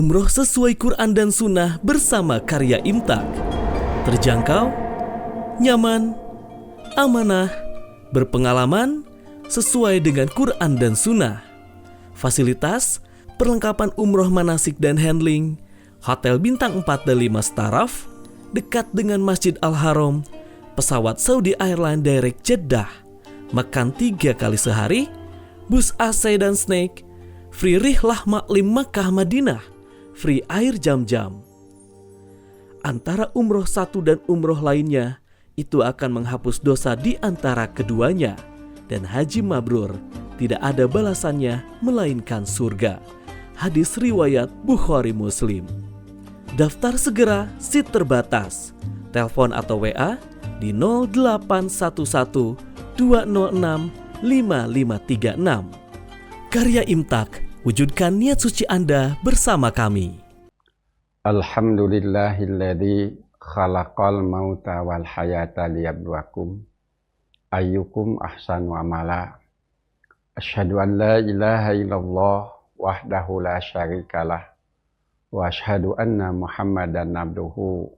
Umroh sesuai Quran dan Sunnah bersama Karya Imtak. Terjangkau, nyaman, amanah, berpengalaman, sesuai dengan Quran dan Sunnah. Fasilitas, perlengkapan umroh manasik dan handling, hotel bintang 4 dan 5 staraf, dekat dengan Masjid Al-Haram, pesawat Saudi Airlines Direct Jeddah, makan 3 kali sehari, bus AC dan snack, free rihlah maklim Makkah Madinah, free air jam-jam. Antara umroh satu dan umroh lainnya, itu akan menghapus dosa di antara keduanya. Dan haji mabrur tidak ada balasannya melainkan surga. Hadis riwayat Bukhari Muslim. Daftar segera, seat terbatas. Telepon atau WA di 0811 206 5536. Karya Imtak, wujudkan niat suci Anda bersama kami. Alhamdulillahilladzi khalaqal mauta wal hayata liyabluwakum ayyukum ahsanu amala. Asyhadu an la ilaha illallah wahdahu la syarikalah wa asyhadu anna Muhammadan abduhu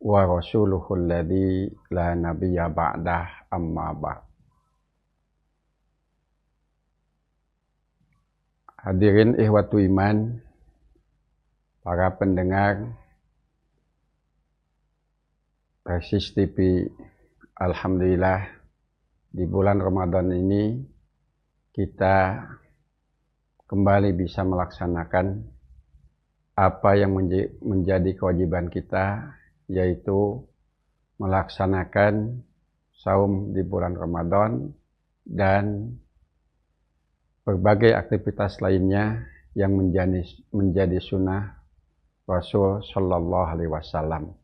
wa rasuluhu alladzi la nabiyya ba'dah, amma ba'd. Hadirin ikhwatu iman, para pendengar Persis TV, alhamdulillah di bulan Ramadan ini kita kembali bisa melaksanakan apa yang menjadi kewajiban kita, yaitu melaksanakan saum di bulan Ramadan dan berbagai aktivitas lainnya yang menjadi sunnah Rasul Shallallahu Alaihi Wasallam.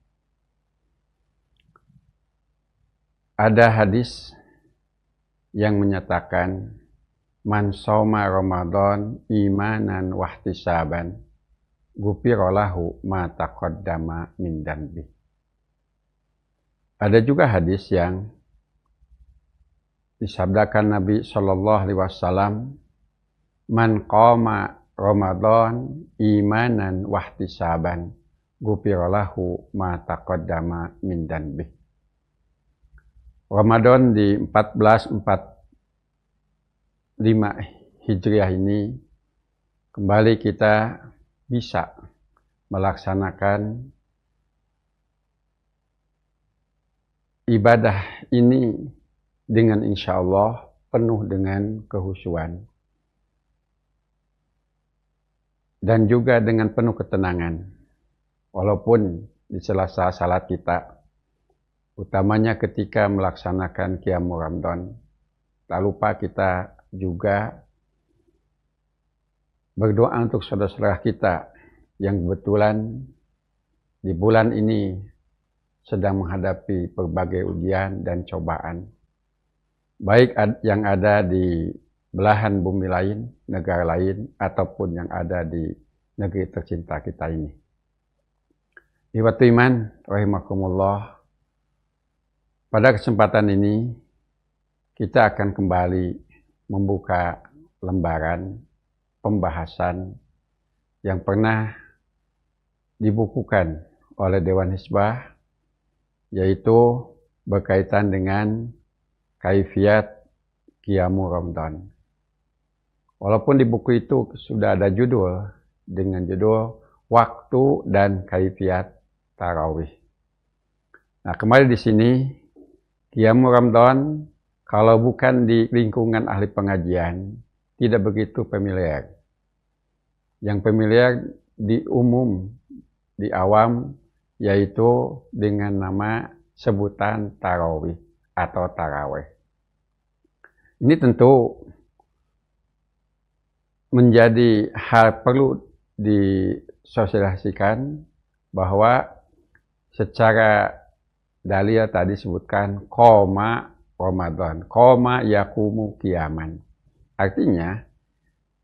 Ada hadis yang menyatakan man shoma Ramadan imanan wahtisaban ghufira lahu ma taqaddama min dzambi. Ada juga hadis yang disabdakan Nabi Shallallahu Alaihi Wasallam, man qama Ramadan imanan wahtisaban ghufira lahu ma taqaddama min dzambi. Ramadan di 1445 Hijriah ini kembali kita bisa melaksanakan ibadah ini dengan insya Allah penuh dengan kehusuan dan juga dengan penuh ketenangan, walaupun di sela-sela salat kita, utamanya ketika melaksanakan Qiyamul Ramadan, tak lupa kita juga berdoa untuk saudara-saudara kita yang kebetulan di bulan ini sedang menghadapi berbagai ujian dan cobaan, baik yang ada di belahan bumi lain, negara lain, ataupun yang ada di negeri tercinta kita ini. Ikhwatu iman, rahimakumullah. Pada kesempatan ini, kita akan kembali membuka lembaran pembahasan yang pernah dibukukan oleh Dewan Hizbah, yaitu berkaitan dengan kaifiyat Qiyamul Ramadan. Walaupun di buku itu sudah ada judul dengan judul Waktu dan Kaifiyat Tarawih. Nah, kembali di sini, Qiyamul Ramadan kalau bukan di lingkungan ahli pengajian tidak begitu familiar. Yang familiar di umum, di awam, yaitu dengan nama sebutan tarawih atau tarawih. Ini tentu menjadi hal perlu disosialisasikan bahwa secara dalil tadi sebutkan qoma Ramadan, qoma yaqumu qiyaman. Artinya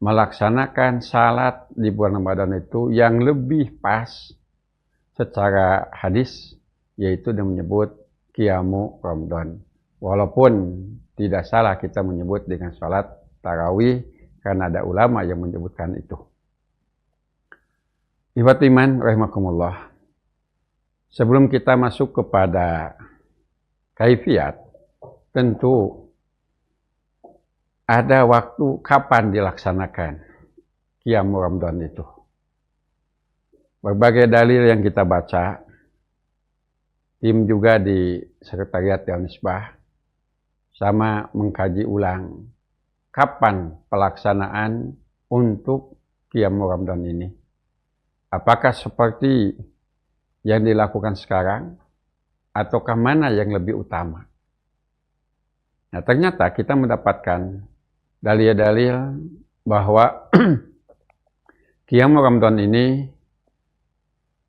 melaksanakan salat di bulan Ramadan itu yang lebih pas secara hadis, yaitu dengan menyebut Qiyamul Ramadan. Walaupun tidak salah kita menyebut dengan salat tarawih, karena ada ulama yang menyebutkan itu. Ikhwat iman rahimakumullah. Sebelum kita masuk kepada kaifiat, tentu ada waktu kapan dilaksanakan Qiyam Ramadan itu. Berbagai dalil yang kita baca, tim juga di Sekretariat Al-Misbah sama mengkaji ulang kapan pelaksanaan untuk Qiyam Ramadan ini. Apakah seperti yang dilakukan sekarang ataukah mana yang lebih utama? Nah, ternyata kita mendapatkan dalil-dalil bahwa Qiyam Ramadan ini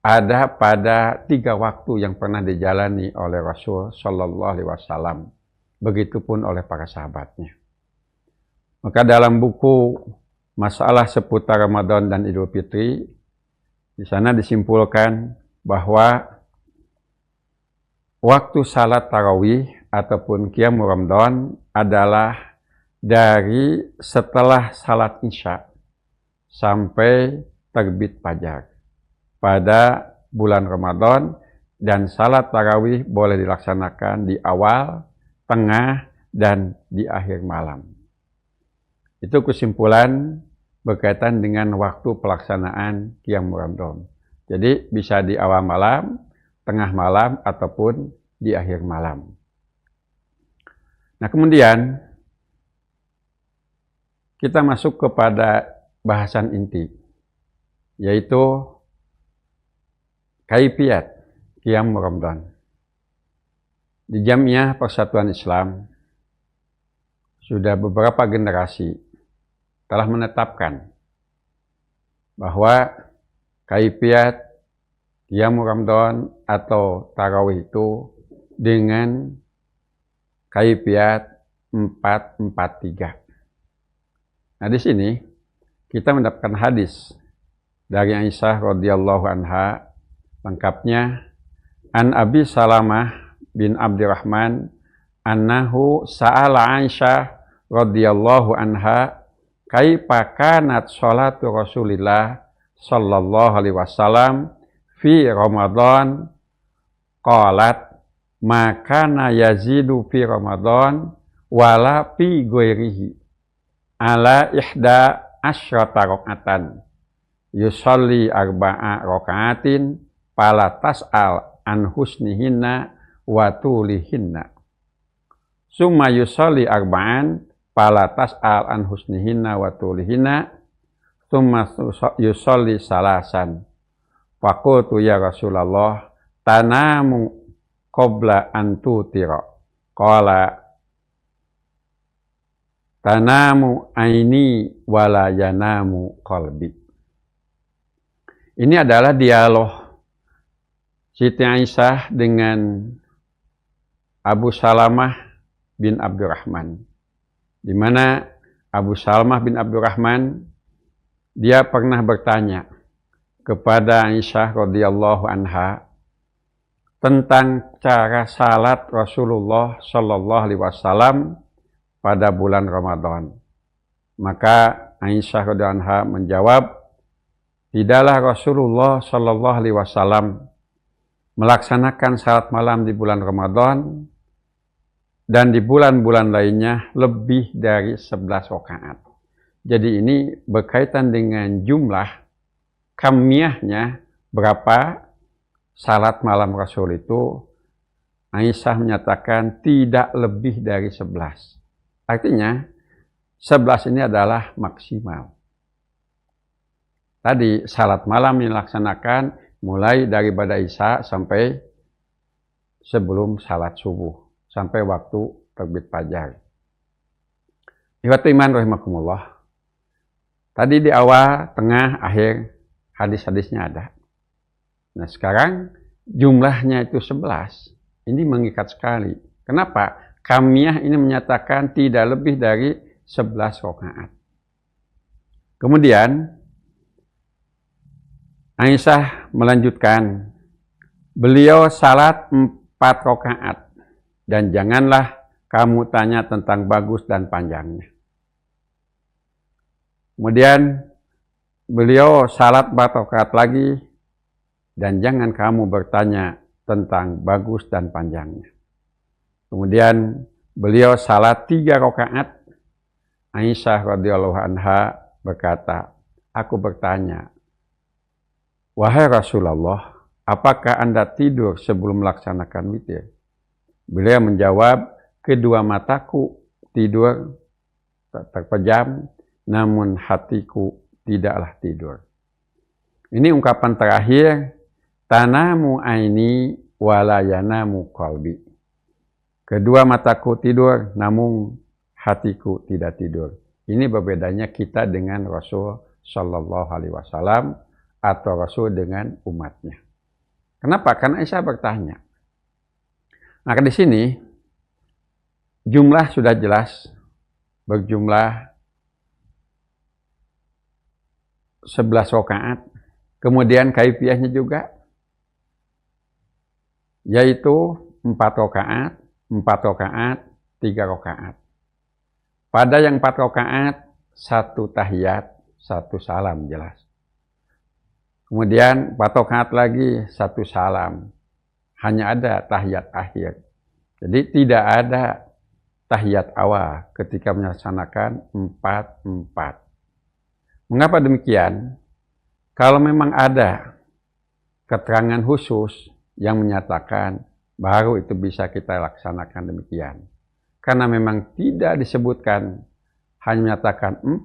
ada pada 3 waktu yang pernah dijalani oleh Rasul Shallallahu Alaihi Wasallam, begitupun oleh para sahabatnya. Maka dalam buku Masalah Seputar Ramadan dan Idul Fitri, di sana disimpulkan bahwa waktu salat tarawih ataupun Qiyam Ramadan adalah dari setelah salat Isya sampai terbit fajar pada bulan Ramadan, dan salat tarawih boleh dilaksanakan di awal, tengah, dan di akhir malam. Itu kesimpulan berkaitan dengan waktu pelaksanaan Qiyam Ramadan. Jadi bisa di awal malam, tengah malam, ataupun di akhir malam. Nah, kemudian kita masuk kepada bahasan inti, yaitu kaifiat Qiyam Ramadan. Di Jamiah Persatuan Islam sudah beberapa generasi telah menetapkan bahwa kaifiat Qiyam Ramadan atau tarawih itu dengan kaifiat 4-4-3. Nah, di sini kita mendapatkan hadis dari Aisyah radhiyallahu anha, lengkapnya, an Abi Salamah bin Abdurrahman annahu sa'ala Aisyah radhiyallahu anha kaifa kanat sholatu Rasulillah sallallahu alaihi wasallam fi Ramadan, qalat makana yazidu fi Ramadan wala fi ghairihi ala ihda asyrata rakaatan yusalli arba'a rakaatin fala tas'al an husnihinna wa tulihinna summa yusalli arba'an fala tas'al an husnihinna wa tulihinna summa yusalli salasan. Faqultu ya Rasulullah tanamu qabla an tutira. Qala tanamu aini wala yanamu qalbi. Ini adalah dialog Siti Aisyah dengan Abu Salamah bin Abdurrahman, di mana Abu Salamah bin Abdurrahman dia pernah bertanya kepada Aisyah radhiyallahu anha tentang cara salat Rasulullah Shallallahu Alaihi Wasallam pada bulan Ramadan. Maka Aisyah radhiyallahu anha menjawab, tidaklah Rasulullah Shallallahu Alaihi Wasallam melaksanakan salat malam di bulan Ramadan dan di bulan-bulan lainnya lebih dari 11 rakaat. Jadi ini berkaitan dengan jumlah kamiyahnya, berapa salat malam Rasul itu. Aisyah menyatakan tidak lebih dari 11. Artinya 11 ini adalah maksimal. Tadi salat malam dilaksanakan mulai daripada Isya sampai sebelum salat subuh, sampai waktu terbit fajar. Ikhwat iman rahimakumullah. Tadi di awal, tengah, akhir hadis-hadisnya ada. Nah, sekarang jumlahnya itu 11. Ini mengikat sekali. Kenapa? Kamiyah ini menyatakan tidak lebih dari 11 rakaat. Kemudian Aisyah melanjutkan, beliau salat 4 rakaat dan janganlah kamu tanya tentang bagus dan panjangnya. Kemudian beliau salat 4 rakaat lagi dan jangan kamu bertanya tentang bagus dan panjangnya. Kemudian beliau salat 3 rakaat. Aisyah radhiyallahu anha berkata, aku bertanya, wahai Rasulullah, apakah Anda tidur sebelum melaksanakan witir? Beliau menjawab, kedua mataku tidur terpejam, namun hatiku tidaklah tidur. Ini ungkapan terakhir, tanamu aini wala yanamu qalbi. Kedua mataku tidur, namun hatiku tidak tidur. Ini berbedanya kita dengan Rasul Shallallahu Alaihi Wasallam atau Rasul dengan umatnya. Kenapa? Karena Aisyah bertanya. Nah, di sini jumlah sudah jelas, berjumlah 11 rakaat. Kemudian kaifiahnya juga, yaitu 4 rakaat, 4 rakaat, 3 rakaat. Pada yang 4 rakaat, 1 tahiyat, 1 salam jelas. Kemudian 4 rakaat lagi, 1 salam. Hanya ada tahiyat akhir. Jadi tidak ada tahiyat awal ketika melaksanakan 4-4. Mengapa demikian? Kalau memang ada keterangan khusus yang menyatakan baru itu bisa kita laksanakan demikian. Karena memang tidak disebutkan, hanya menyatakan 4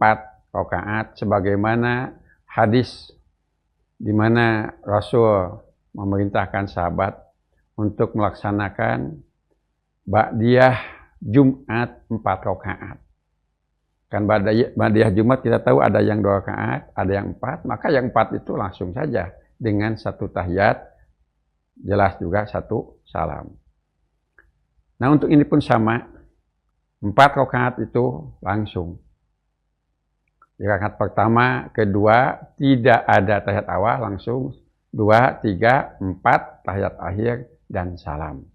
rakaat sebagaimana hadis di mana Rasul memerintahkan sahabat untuk melaksanakan ba'diyah Jumat 4 rakaat. Kan ba'diyah Jumat kita tahu ada yang 2 rakaat, ada yang 4, maka yang 4 itu langsung saja dengan 1 tahiyat, jelas juga 1 salam. Nah, untuk ini pun sama, 4 rakaat itu langsung. Di rakaat pertama, kedua, tidak ada tahiyat awal, langsung 2, 3, 4, tahiyat akhir, dan salam.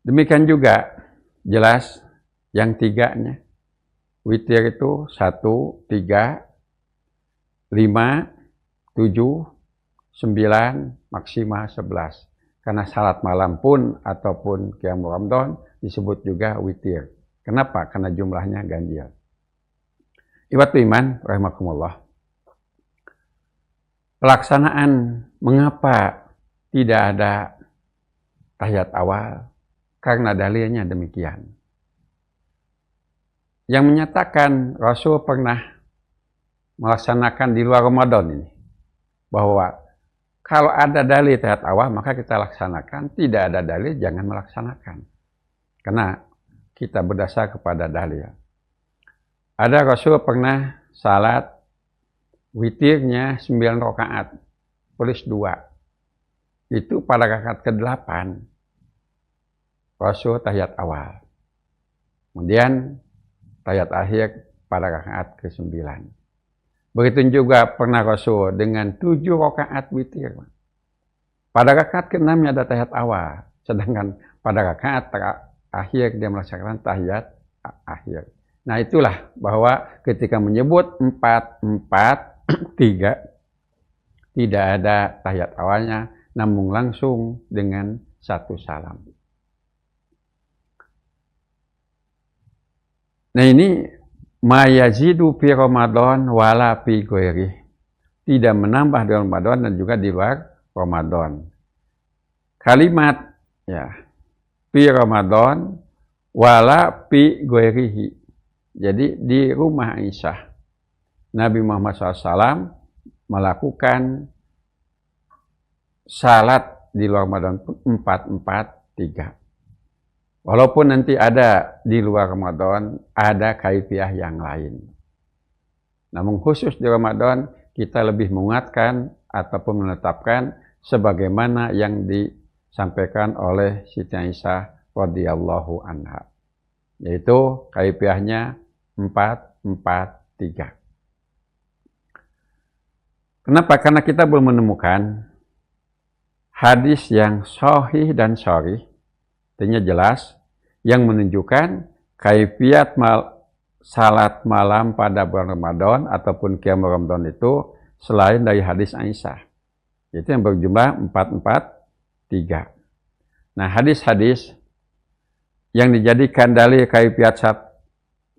Demikian juga jelas yang 3-nya. Witir itu 1, 3, 5, 7, 9, maksimal 11. Karena salat malam pun ataupun qiyamul Ramadan disebut juga witir. Kenapa? Karena jumlahnya ganjil. Ikhwatul iman rahimakumullah. Pelaksanaan mengapa tidak ada tahiyat awal? Karena dalilnya demikian. Yang menyatakan Rasul pernah melaksanakan di luar Ramadan ini, bahwa kalau ada dalil tahiyat awal maka kita laksanakan, tidak ada dalil jangan melaksanakan. Karena kita berdasar kepada dalil. Ada Rasul pernah salat witirnya 9 rakaat plus 2. Itu pada rakaat ke-8 Rasul tahiyat awal. Kemudian tahiyat akhir pada rakaat ke-9. Begitu juga pernah Rasul dengan 7 rakaat witir. Pada rakaat ke-6 ada tahiyat awal, sedangkan pada rakaat akhir dia melaksanakan tahiyat akhir. Nah, itulah bahwa ketika menyebut 4-4-3 tidak ada tahiyat awalnya, namun langsung dengan 1 salam. Nah, ini ma yazidu fi Ramadan wala fi ghairi. Tidak menambah di Ramadan dan juga di luar Ramadan. Kalimat ya fi Ramadan wala fi ghairihi. Jadi di rumah Aisyah Nabi Muhammad SAW melakukan salat di luar Ramadan pun 4-4-3. Walaupun nanti ada di luar Ramadan, ada kaifiah yang lain. Namun khusus di Ramadan, kita lebih menguatkan ataupun menetapkan sebagaimana yang disampaikan oleh Siti Aisyah radhiyallahu anha. Yaitu kaifiahnya 4-4-3. Kenapa? Karena kita belum menemukan hadis yang sahih dan sharih, artinya jelas, yang menunjukkan kaifiat salat malam pada bulan Ramadan ataupun qiyamul Ramadan itu selain dari hadis Aisyah. Itu yang berjumlah 443. Nah, hadis-hadis yang dijadikan dalil kaifiat salat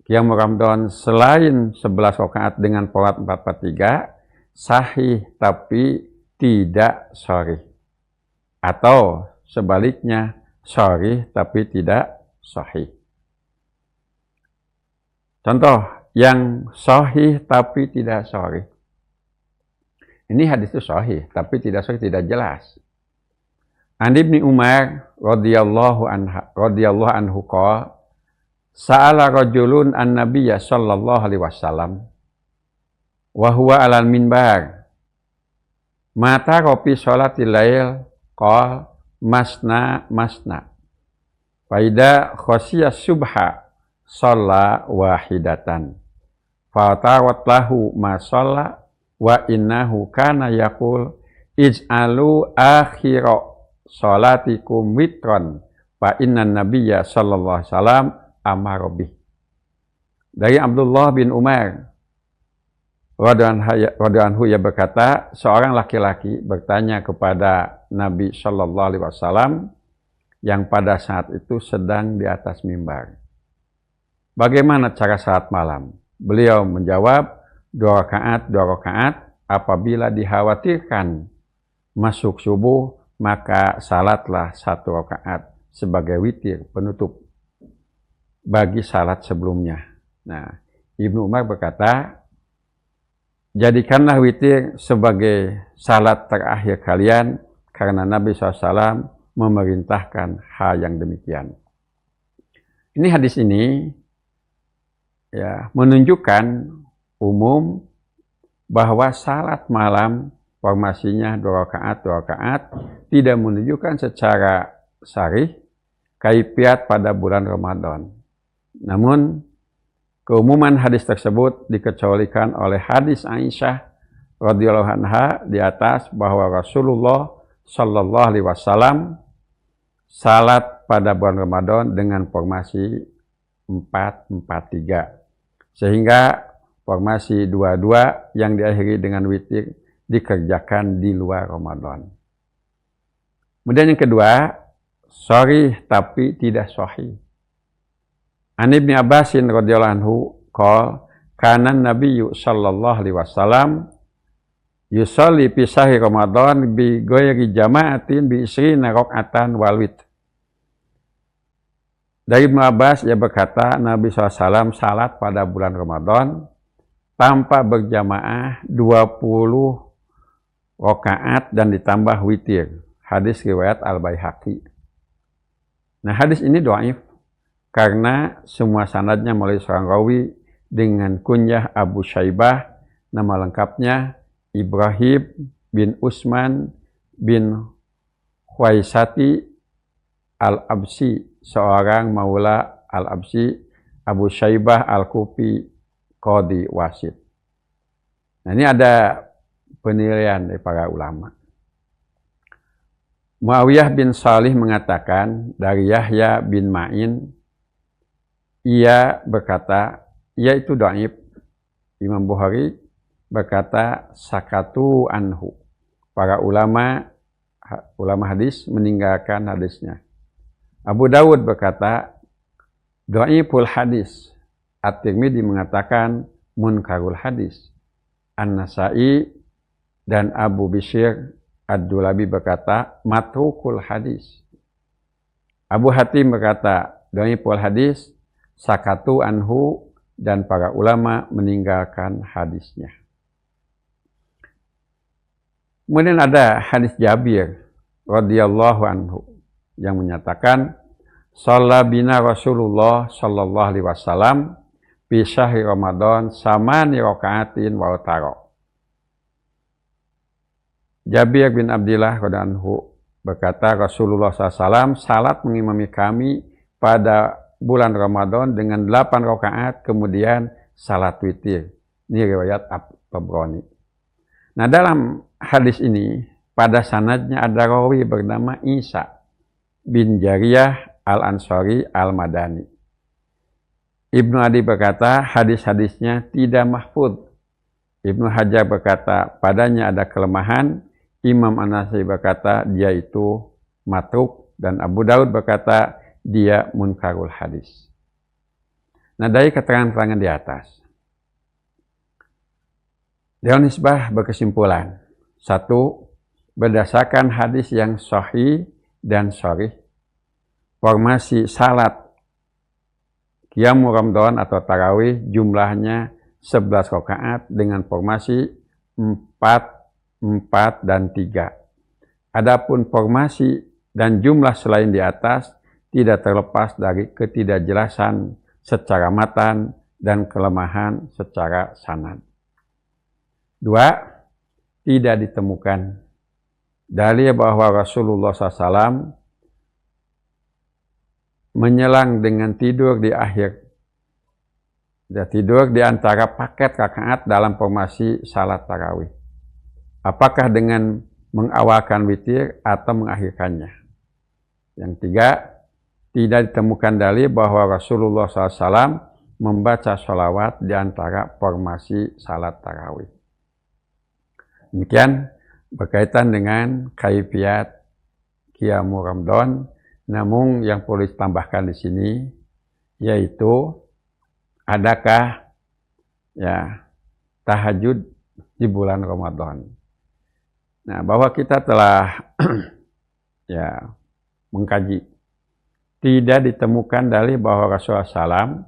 qiyam Ramadan selain 11 rakaat dengan pola 443 sahih tapi tidak sharih. Atau sebaliknya sharih tapi tidak sahih. Contoh yang sahih tapi tidak sharih. Ini hadis itu sahih tapi tidak sahih, tidak jelas. An Ibnu Umar radhiyallahu anhu qala sa'ala rajulun an-nabiyya sallallahu alaihi wasallam wa huwa 'alal minbar mata ropi sholatil lail qala masna faida khosiyah subha shalla wahidatan fatawat lahu ma shalla wa innahu kana yaqul ij'alu akhira sholatikum witron fa innan nabiyya sallallahu alaihi wasallam amara bih. Dari Abdullah bin Umar radhiyallahu anhu berkata, seorang laki-laki bertanya kepada Nabi sallallahu alaihi wasallam yang pada saat itu sedang di atas mimbar, bagaimana cara salat malam? Beliau menjawab, 2 rakaat apabila dikhawatirkan masuk subuh maka salatlah 1 rakaat sebagai witir penutup bagi salat sebelumnya. Nah, Ibnu Umar berkata, jadikanlah witir sebagai salat terakhir kalian karena Nabi SAW memerintahkan hal yang demikian. Ini hadis ini ya menunjukkan umum bahwa salat malam formasinya 2 rakaat tidak menunjukkan secara sharih kaifiat pada bulan Ramadan. Namun keumuman hadis tersebut dikecualikan oleh hadis Aisyah radhiyallahu anha di atas bahwa Rasulullah sallallahu alaihi wasallam salat pada bulan Ramadan dengan formasi 4-4-3. Sehingga formasi 2-2 yang diakhiri dengan witir dikerjakan di luar Ramadan. Kemudian yang kedua, sharih tapi tidak sahih. An Ibnu Abbasin radhiyallahu anhu qala kana Nabiyyu sallallahu alaihi wasallam yusalli fi sahri Ramadan bi ghairi jama'atin bi 20 rakaatan wal witr. Dari Ibnu Abbas ia berkata, Nabi SAW salat pada bulan Ramadan tanpa berjamaah 20 rakaat dan ditambah witir. Hadis riwayat Al-Baihaqi. Nah, hadis ini dhaif karena semua sanadnya melalui seorang rawi dengan kunyah Abu Syaibah, nama lengkapnya Ibrahim bin Utsman bin Khuwaisati Al-Absi, seorang maula Al-Absi, Abu Syaibah Al-Kufi, Qadi Wasit. Nah, ini ada penilaian dari para ulama. Muawiyah bin Salih mengatakan dari Yahya bin Ma'in, ia berkata, ia itu dhaif. Imam Bukhari berkata sakatu anhu. Para ulama hadis meninggalkan hadisnya. Abu Dawud berkata dhaiful hadis. At-Tirmidzi mengatakan munkarul hadis. An-Nasai dan Abu Bishr Ad-Dulabi berkata matrukul hadis. Abu Hatim berkata dhaiful hadis, sakatu anhu, dan para ulama meninggalkan hadisnya. Kemudian ada hadis Jabir radhiyallahu anhu yang menyatakan shalla bina Rasulullah sallallahu alaihi wasallam fi syahri Ramadan samani rakaatin wa utara. Jabir bin Abdullah radhiyallahu anhu berkata, Rasulullah SAW salat mengimami kami pada bulan Ramadan dengan 8 rakaat, kemudian salat witir. Ini riwayat At-Tabrani. Nah, dalam hadis ini pada sanadnya ada rawi bernama Isa bin Jariyah Al-Ansari Al-Madani. Ibnu Adi berkata hadis-hadisnya tidak mahfudz. Ibnu Hajar berkata, padanya ada kelemahan. Imam An-Nasai berkata, dia itu matruk. Dan Abu Daud berkata, dia munkarul hadis. Nah, dari keterangan-keterangan di atas, Dewan Hisbah berkesimpulan, satu, berdasarkan hadis yang sahih dan sharih, formasi salat Qiyamul Ramadan atau tarawih jumlahnya 11 rakaat dengan formasi 4, 4, dan 3. Adapun formasi dan jumlah selain di atas tidak terlepas dari ketidakjelasan secara matan dan kelemahan secara sanad. 2. Tidak ditemukan dalil bahwa Rasulullah SAW menyelang dengan tidur di akhir. Dia tidur di antara paket rakaat dalam formasi salat tarawih. Apakah dengan mengawalkan witir atau mengakhirkannya? Yang 3, tidak ditemukan dalil bahwa Rasulullah SAW membaca sholawat di antara formasi salat tarawih. Demikian berkaitan dengan kaifiat Qiyamul Ramadan. Namun yang perlu ditambahkan di sini yaitu adakah tahajud di bulan Ramadan. Nah, bahwa kita telah mengkaji, tidak ditemukan dalil bahwa Rasulullah SAW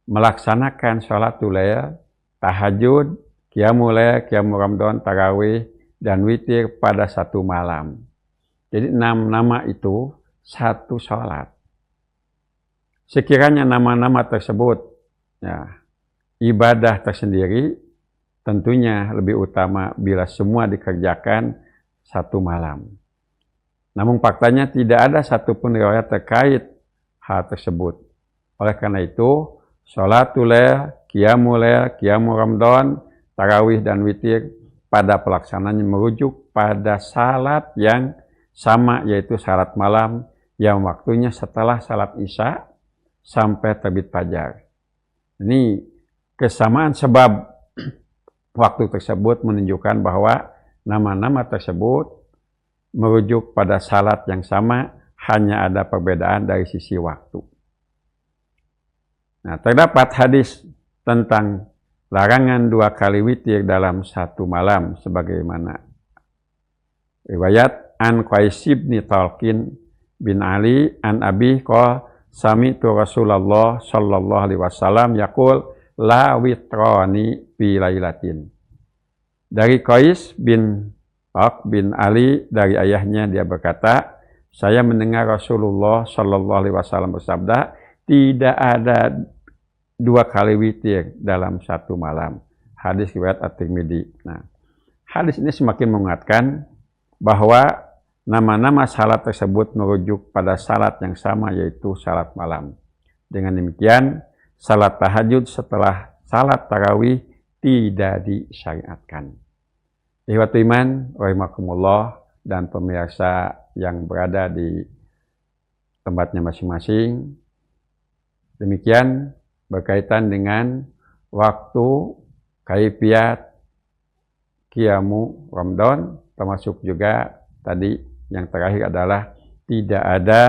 melaksanakan sholatul lail, tahajud, qiyamul lail, qiyamul Ramadan, tarawih, dan witir pada satu malam. Jadi 6 nama itu satu sholat. Sekiranya nama-nama tersebut ibadah tersendiri, tentunya lebih utama bila semua dikerjakan satu malam. Namun faktanya tidak ada satupun riwayat terkait hal tersebut. Oleh karena itu, sholatul lail, qiyamul lail, qiyamul Ramadan, tarawih dan witir pada pelaksanaannya merujuk pada salat yang sama, yaitu salat malam yang waktunya setelah salat Isya sampai terbit fajar. Ini kesamaan sebab waktu tersebut menunjukkan bahwa nama-nama tersebut merujuk pada salat yang sama, hanya ada perbedaan dari sisi waktu. Nah, terdapat hadis tentang larangan 2 kali witir dalam satu malam sebagaimana riwayat an Qais bin Talqin bin Ali an Abi qala sami'tu Rasulullah sallallahu alaihi wasallam yaqul la witrani fi lailatin. Dari Qais bin Talq bin Ali dari ayahnya dia berkata, saya mendengar Rasulullah sallallahu alaihi wasallam bersabda, tidak ada 2 kali witir dalam satu malam. Hadis riwayat At-Tirmidzi. Nah, hadis ini semakin menguatkan bahwa nama-nama salat tersebut merujuk pada salat yang sama, yaitu salat malam. Dengan demikian, salat tahajud setelah salat tarawih tidak disyariatkan. Ikhwatul iman, rahimakumullah, dan pemirsa yang berada di tempatnya masing-masing. Demikian berkaitan dengan waktu kaifiat Qiyamul Ramadan, termasuk juga tadi yang terakhir adalah tidak ada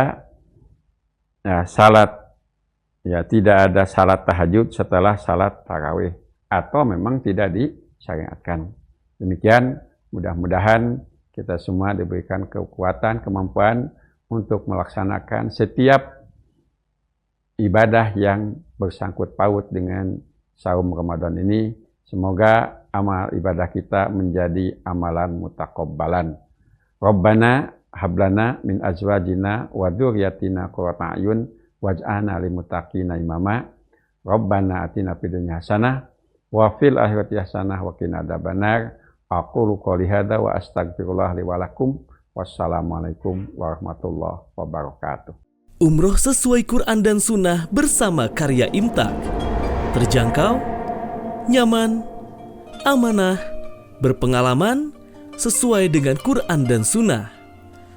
tidak ada salat tahajud setelah salat tarawih, atau memang tidak disyariatkan. Demikian, mudah-mudahan kita semua diberikan kekuatan, kemampuan untuk melaksanakan setiap ibadah yang bersangkut paut dengan saum Ramadan ini. Semoga amal ibadah kita menjadi amalan mutaqabbalan. Rabbana hablana min azwajina wa dzurriyyatina qurrata a'yun waj'alna lil muttaqina imama. Rabbana atina fid dunya hasanah wa fil akhirati hasanah wa qina adzabannar. Aqulu qouli hadza wa astaghfirullah li wa lakum. Wassalamualaikum warahmatullahi wabarakatuh. Umroh sesuai Quran dan Sunnah bersama Karya Imtak. Terjangkau, nyaman, amanah, berpengalaman, sesuai dengan Quran dan Sunnah.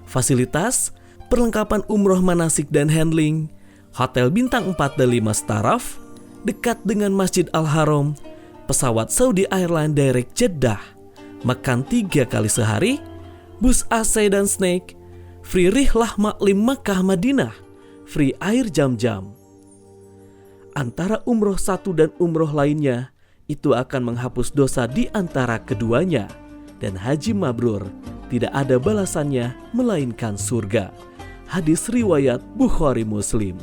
Fasilitas, perlengkapan umroh manasik dan handling, hotel bintang 4 dan 5 staraf, dekat dengan Masjid Al-Haram, pesawat Saudi Airlines Direct Jeddah, makan 3 kali sehari, bus AC dan snack, free rihlah maklim Makkah Madinah, free air jam-jam. Antara umroh satu dan umroh lainnya, itu akan menghapus dosa di antara keduanya. Dan haji mabrur tidak ada balasannya melainkan surga. Hadis riwayat Bukhari Muslim.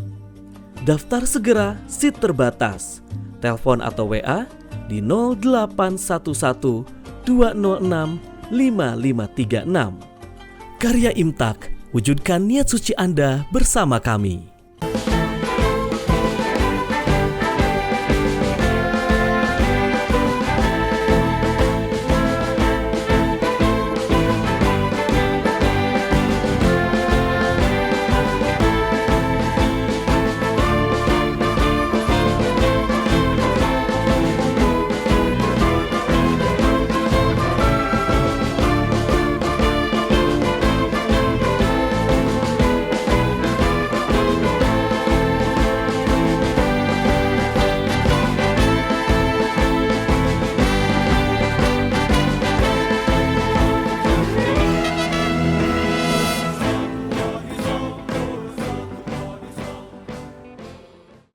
Daftar segera, seat terbatas. Telepon atau WA di 0811 206 5536. Karya Imtak, wujudkan niat suci Anda bersama kami.